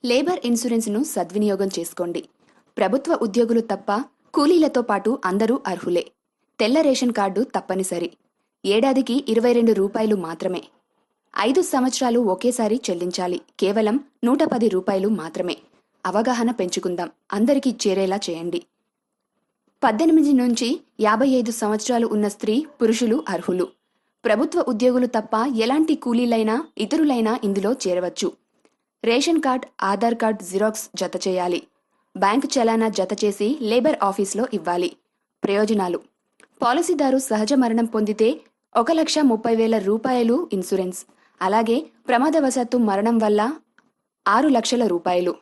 Labour ఇన్సూరెన్స్ను సద్వినియోగం చేసుకోండి. ప్రభుత్వ ఉద్యోగులు తప్ప కూలీలతో పాటు అందరూ అర్హులే. తెల్ల రేషన్ కార్డు తప్పనిసరి. ఏడాదికి 22 రూపాయలు మాత్రమే. 5 సంవత్సరాలు ఒకేసారి చెల్లించాలి. కేవలం 110 రూపాయలు మాత్రమే. అవగాహన పెంచుకుందాం. అందరికీ చేరేలా చేయండి. 18 నుంచి 55 సంవత్సరాలు ఉన్న స్త్రీ, పురుషులు అర్హులు. ప్రభుత్వ ఉద్యోగులు తప్ప ఎలాంటి కూలీలైనా ఇతరులైనా ఇందులో చేరవచ్చు. Ration card, Aadhaar card xerox జత చేయాలి. బ్యాంకు చలానా జత చేసి లేబర్ ఆఫీస్లో ఇవ్వాలి. ప్రయోజనాలు: పాలసీదారు సహజ మరణం పొందితే 1,30,000 రూపాయలు ఇన్సూరెన్స్. అలాగే ప్రమాదవశాత్తు మరణం వల్ల 6 లక్షల రూపాయలు.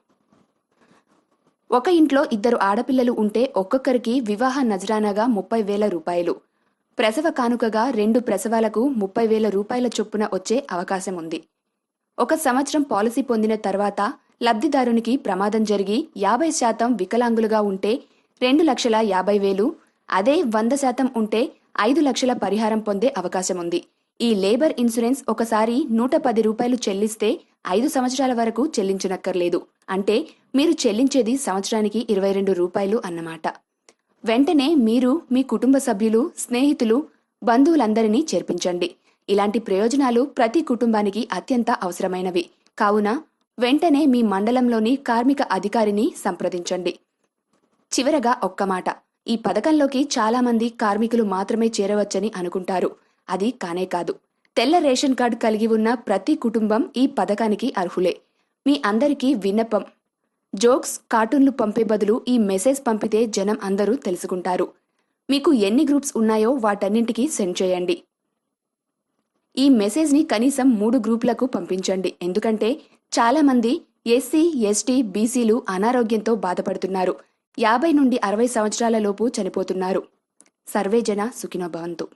ఒక ఇంట్లో 2 ఆడపిల్లలు ఉంటే ఒక్కొక్కరికి వివాహ నజరానాగా 30,000 రూపాయలు. ప్రసవ కానుకగా 2 ప్రసవాలకు 30,000 రూపాయల చొప్పున వచ్చే అవకాశం ఉంది. 1 సంవత్సరం పాలసీ పొందిన తర్వాత లబ్ధిదారునికి ప్రమాదం జరిగి 50% వికలాంగులుగా ఉంటే 2,50,000, అదే 100% ఉంటే 5 లక్షల పరిహారం పొందే అవకాశం ఉంది. ఈ లేబర్ ఇన్సూరెన్స్ ఒకసారి 110 రూపాయలు చెల్లిస్తే 5 సంవత్సరాల వరకు చెల్లించనక్కర్లేదు. అంటే మీరు చెల్లించేది సంవత్సరానికి 22 రూపాయలు అన్నమాట. వెంటనే మీరు మీ కుటుంబ సభ్యులు, స్నేహితులు, బంధువులందరినీ చేర్పించండి. ఇలాంటి ప్రయోజనాలు ప్రతి కుటుంబానికి అత్యంత అవసరమైనవి. కావున వెంటనే మీ మండలంలోని కార్మిక అధికారిని సంప్రదించండి. చివరగా ఒక్క మాట: ఈ పథకంలోకి చాలామంది కార్మికులు మాత్రమే చేరవచ్చని అనుకుంటారు. అది కానే కాదు. తెల్ల రేషన్ కార్డు కలిగి ఉన్న ప్రతి కుటుంబం ఈ పథకానికి అర్హులే. మీ అందరికీ విన్నపం: జోక్స్, కార్టూన్లు పంపే బదులు ఈ మెసేజ్ పంపితే జనం అందరూ తెలుసుకుంటారు. మీకు ఎన్ని గ్రూప్స్ ఉన్నాయో వాటన్నింటికీ సెండ్ చేయండి. ఈ మెసేజ్ని కనీసం 3 గ్రూపులకు పంపించండి. ఎందుకంటే చాలామంది ఎస్సీ, ఎస్టీ, బీసీలు అనారోగ్యంతో బాధపడుతున్నారు. 50 నుండి 60 సంవత్సరాల లోపు చనిపోతున్నారు. సర్వేజన సుఖినో భవంతు.